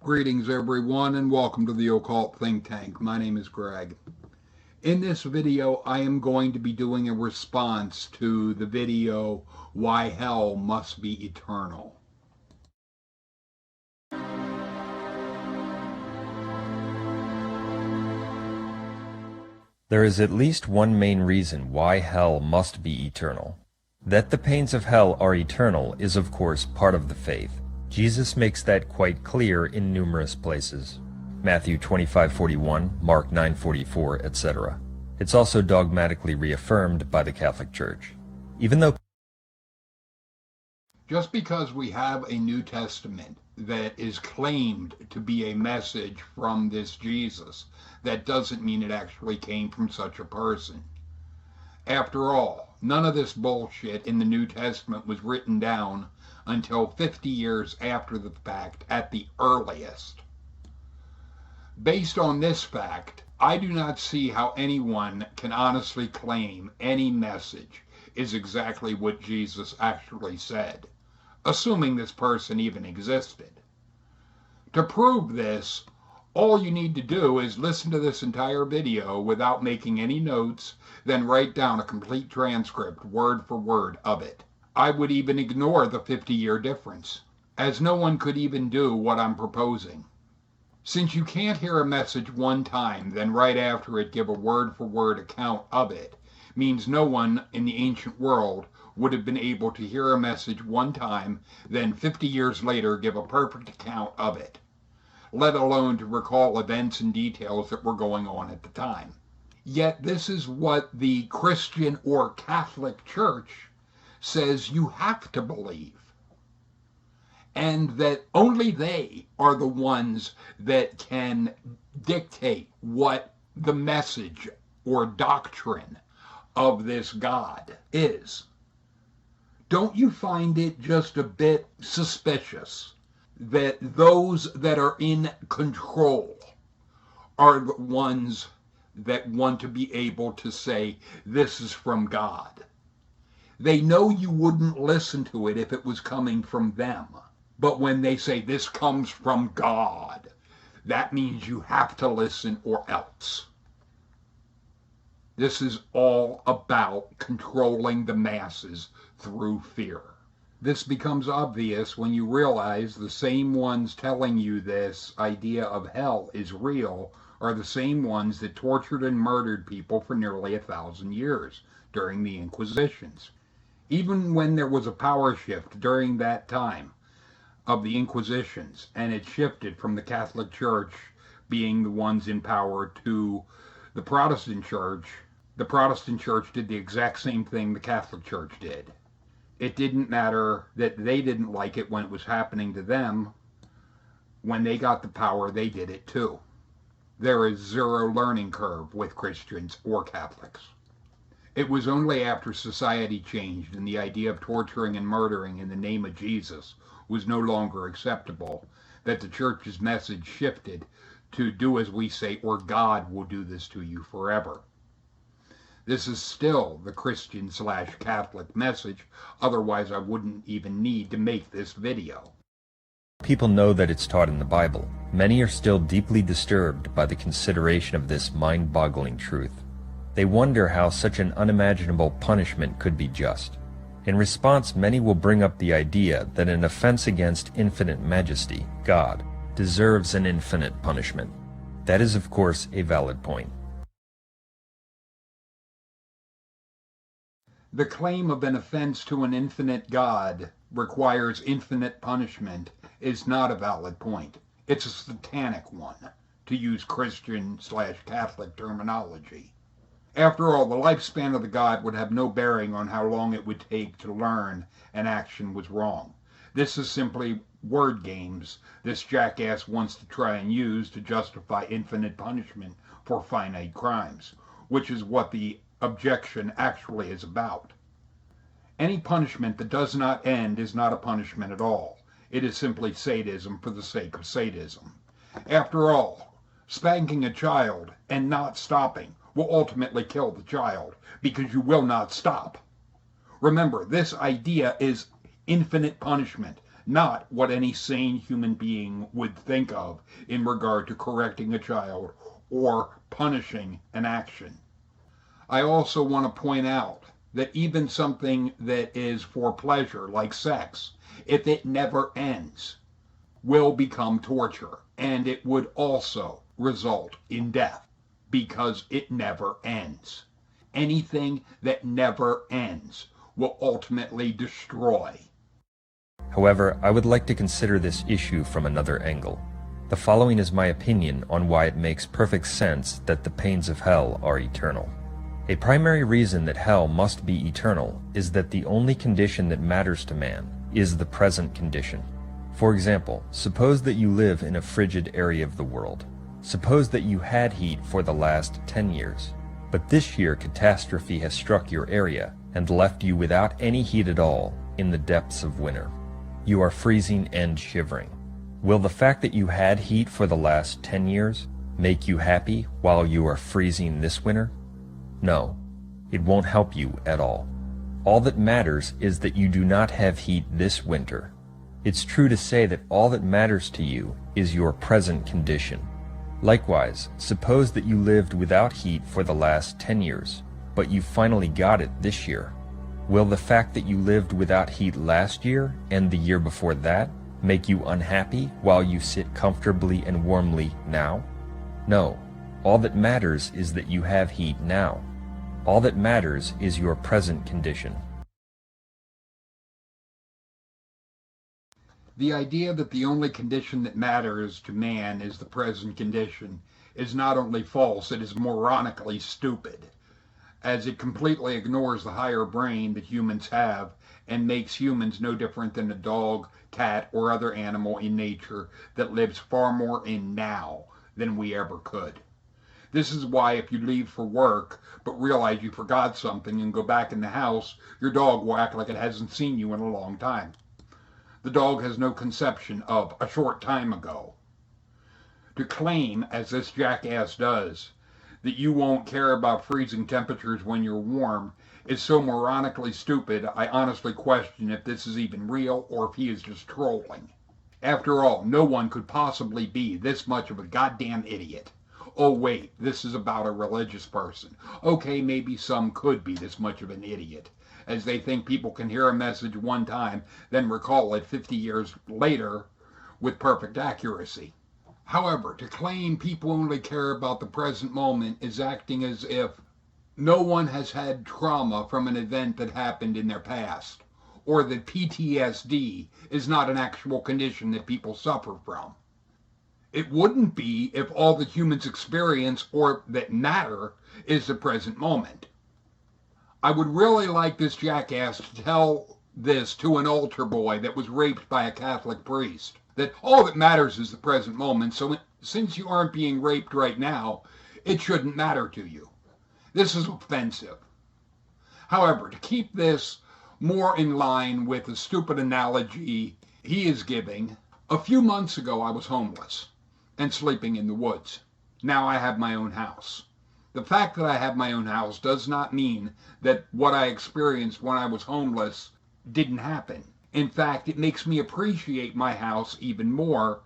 Greetings everyone and welcome to the Occult Think Tank. My name is Greg. In this video I am going to be doing a response to the video Why Hell Must Be Eternal. There is at least one main reason why hell must be eternal. That the pains of hell are eternal is of course part of the faith. Jesus makes that quite clear in numerous places. Matthew 25:41, Mark 9:44, etc. It's also dogmatically reaffirmed by the Catholic Church. Even though Just because we have a New Testament that is claimed to be a message from this Jesus, that doesn't mean it actually came from such a person. After all, none of this bullshit in the New Testament was written down until 50 years after the fact at the earliest. Based on this fact, I do not see how anyone can honestly claim any message is exactly what Jesus actually said, assuming this person even existed. To prove this, all you need to do is listen to this entire video without making any notes, then write down a complete transcript, word for word, of it. I would even ignore the 50-year difference, as no one could even do what I'm proposing. Since you can't hear a message one time, then right after it give a word-for-word account of it, means no one in the ancient world would have been able to hear a message one time, then 50 years later give a perfect account of it, let alone to recall events and details that were going on at the time. Yet this is what the Christian or Catholic Church says you have to believe, and that only they are the ones that can dictate what the message or doctrine of this God is. Don't you find it just a bit suspicious that those that are in control are the ones that want to be able to say this is from God? They know you wouldn't listen to it if it was coming from them. But when they say this comes from God, that means you have to listen or else. This is all about controlling the masses through fear. This becomes obvious when you realize the same ones telling you this idea of hell is real are the same ones that tortured and murdered people for nearly 1,000 years during the Inquisitions. Even when there was a power shift during that time of the Inquisitions, and it shifted from the Catholic Church being the ones in power to the Protestant Church did the exact same thing the Catholic Church did. It didn't matter that they didn't like it when it was happening to them. When they got the power, they did it too. There is zero learning curve with Christians or Catholics. It was only after society changed and the idea of torturing and murdering in the name of Jesus was no longer acceptable that the church's message shifted to do as we say or God will do this to you forever. This is still the Christian/Catholic message, otherwise I wouldn't even need to make this video. people know that it's taught in the Bible, many are still deeply disturbed by the consideration of this mind-boggling truth. They wonder how such an unimaginable punishment could be just. In response, many will bring up the idea that an offense against infinite majesty, God, deserves an infinite punishment. That is, of course, a valid point. The claim of an offense to an infinite God requires infinite punishment is not a valid point. It's a satanic one, to use Christian/Catholic terminology. After all, the lifespan of the God would have no bearing on how long it would take to learn an action was wrong. This is simply word games this jackass wants to try and use to justify infinite punishment for finite crimes, which is what the objection actually is about. Any punishment that does not end is not a punishment at all. It is simply sadism for the sake of sadism. After all, spanking a child and not stopping will ultimately kill the child because you will not stop. Remember, this idea is infinite punishment, not what any sane human being would think of in regard to correcting a child or punishing an action. I also want to point out that even something that is for pleasure, like sex, if it never ends, will become torture, and it would also result in death because it never ends. Anything that never ends will ultimately destroy. However, I would like to consider this issue from another angle. The following is my opinion on why it makes perfect sense that the pains of hell are eternal. A primary reason that hell must be eternal is that the only condition that matters to man is the present condition. For example, suppose that you live in a frigid area of the world. Suppose that you had heat for the last 10 years, but this year catastrophe has struck your area and left you without any heat at all in the depths of winter. You are freezing and shivering. Will the fact that you had heat for the last 10 years make you happy while you are freezing this winter? No, it won't help you at all. All that matters is that you do not have heat this winter. It's true to say that all that matters to you is your present condition. Likewise, suppose that you lived without heat for the last 10 years, but you finally got it this year. Will the fact that you lived without heat last year and the year before that make you unhappy while you sit comfortably and warmly now? No. All that matters is that you have heat now. All that matters is your present condition. The idea that the only condition that matters to man is the present condition is not only false, it is moronically stupid, as it completely ignores the higher brain that humans have and makes humans no different than a dog, cat, or other animal in nature that lives far more in now than we ever could. This is why if you leave for work but realize you forgot something and go back in the house, your dog will act like it hasn't seen you in a long time. The dog has no conception of a short time ago. To claim, as this jackass does, that you won't care about freezing temperatures when you're warm is so moronically stupid, I honestly question if this is even real or if he is just trolling. After all, no one could possibly be this much of a goddamn idiot. Oh wait, this is about a religious person. Okay, maybe some could be this much of an idiot, as they think people can hear a message one time, then recall it 50 years later with perfect accuracy. However, to claim people only care about the present moment is acting as if no one has had trauma from an event that happened in their past, or that PTSD is not an actual condition that people suffer from. It wouldn't be if all that humans experience or that matter is the present moment. I would really like this jackass to tell this to an altar boy that was raped by a Catholic priest, that all that matters is the present moment, so since you aren't being raped right now, it shouldn't matter to you. This is offensive. However, to keep this more in line with the stupid analogy he is giving, a few months ago I was homeless and sleeping in the woods. Now I have my own house. The fact that I have my own house does not mean that what I experienced when I was homeless didn't happen. In fact, it makes me appreciate my house even more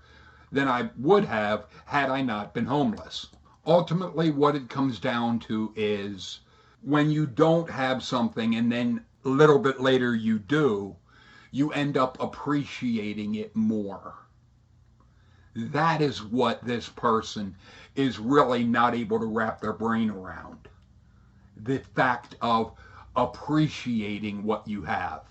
than I would have had I not been homeless. Ultimately, what it comes down to is when you don't have something and then a little bit later you do, you end up appreciating it more. That is what this person is really not able to wrap their brain around. The fact of appreciating what you have.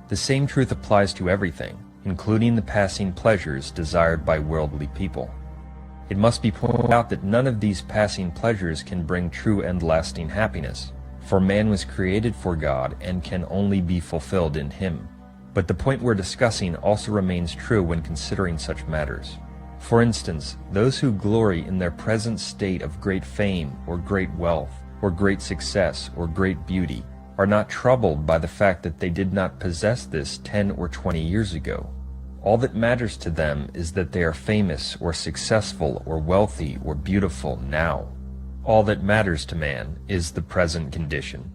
The same truth applies to everything, including the passing pleasures desired by worldly people. It must be pointed out that none of these passing pleasures can bring true and lasting happiness, for man was created for God and can only be fulfilled in Him. But the point we're discussing also remains true when considering such matters. For instance, those who glory in their present state of great fame or great wealth or great success or great beauty are not troubled by the fact that they did not possess this 10 or 20 years ago. All that matters to them is that they are famous or successful or wealthy or beautiful now. All that matters to man is the present condition.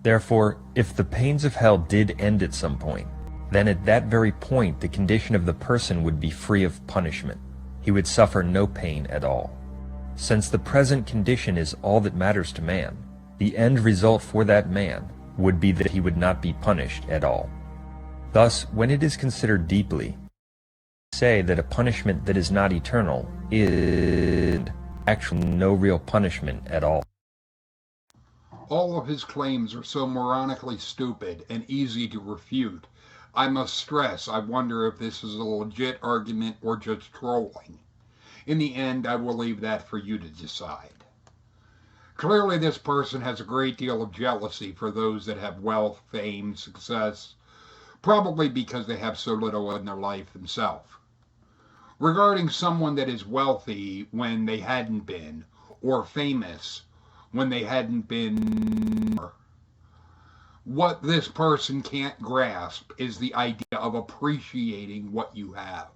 Therefore, if the pains of hell did end at some point, then at that very point the condition of the person would be free of punishment. He would suffer no pain at all. Since the present condition is all that matters to man, the end result for that man would be that he would not be punished at all. Thus, when it is considered deeply, say that a punishment that is not eternal is actually no real punishment at all. All of his claims are so moronically stupid and easy to refute. I must stress, I wonder if this is a legit argument or just trolling. In the end, I will leave that for you to decide. Clearly, this person has a great deal of jealousy for those that have wealth, fame, success, probably because they have so little in their life themselves. Regarding someone that is wealthy when they hadn't been, or famous when they hadn't been, what this person can't grasp is the idea of appreciating what you have.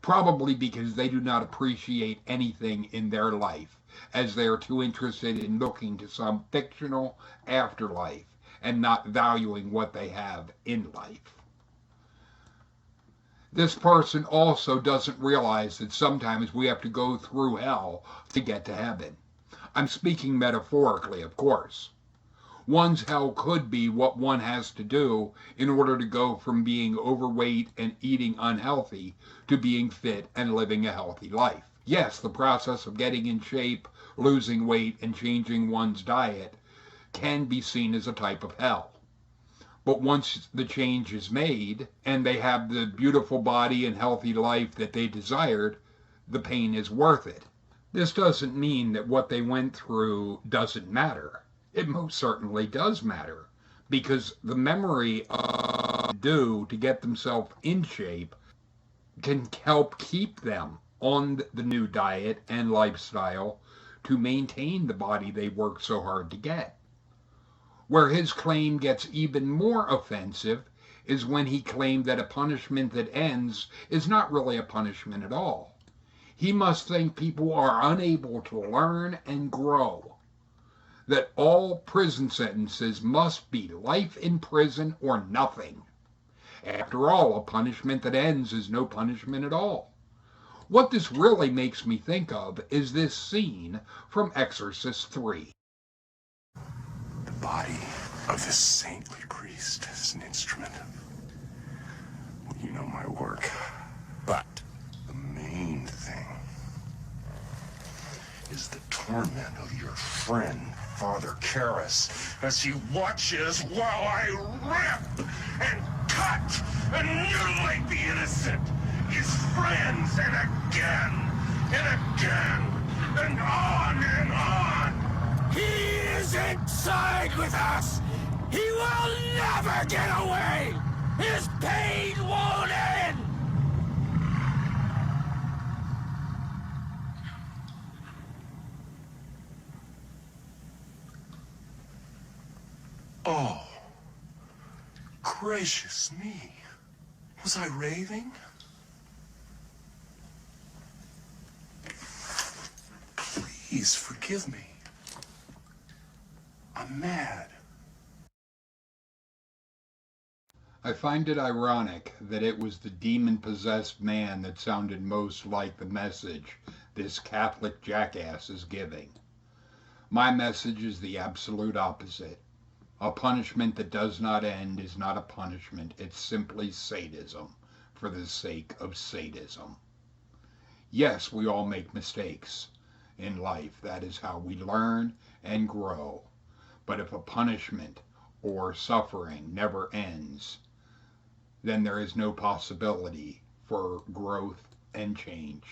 Probably because they do not appreciate anything in their life, as they are too interested in looking to some fictional afterlife and not valuing what they have in life. This person also doesn't realize that sometimes we have to go through hell to get to heaven. I'm speaking metaphorically, of course. One's hell could be what one has to do in order to go from being overweight and eating unhealthy to being fit and living a healthy life. Yes, the process of getting in shape, losing weight, and changing one's diet can be seen as a type of hell. But once the change is made and they have the beautiful body and healthy life that they desired, the pain is worth it. This doesn't mean that what they went through doesn't matter. It most certainly does matter, because the memory of do to get themselves in shape can help keep them on the new diet and lifestyle to maintain the body they worked so hard to get. Where his claim gets even more offensive is when he claimed that a punishment that ends is not really a punishment at all. He must think people are unable to learn and grow, that all prison sentences must be life in prison or nothing. After all, a punishment that ends is no punishment at all. What this really makes me think of is this scene from Exorcist III. The body of this saintly priest is an instrument. Well, you know my work. But the main thing is the torment of your friend, Father Karras, as he watches while I rip and cut and mutilate the innocent, his friends, and again and again and on and on. He is inside with us. He will never get away. His pain won't end. Oh, gracious me. Was I raving? Please forgive me. I'm mad. I find it ironic that it was the demon-possessed man that sounded most like the message this Catholic jackass is giving. My message is the absolute opposite. A punishment that does not end is not a punishment. It's simply sadism for the sake of sadism. Yes, we all make mistakes in life. That is how we learn and grow. But if a punishment or suffering never ends, then there is no possibility for growth and change.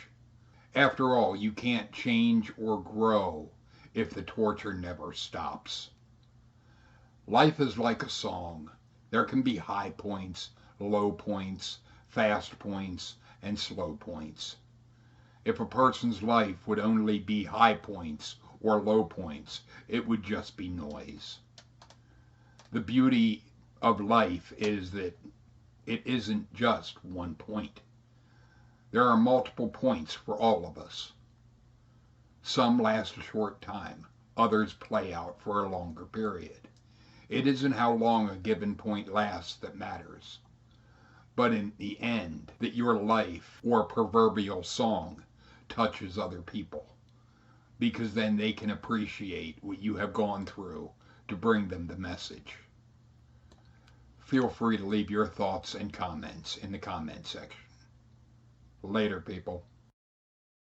After all, you can't change or grow if the torture never stops. Life is like a song. There can be high points, low points, fast points, and slow points. If a person's life would only be high points or low points, it would just be noise. The beauty of life is that it isn't just one point. There are multiple points for all of us. Some last a short time, others play out for a longer period. It isn't how long a given point lasts that matters. but in the end, that your life or proverbial song touches other people, because then they can appreciate what you have gone through to bring them the message. Feel free to leave your thoughts and comments in the comment section. Later, people.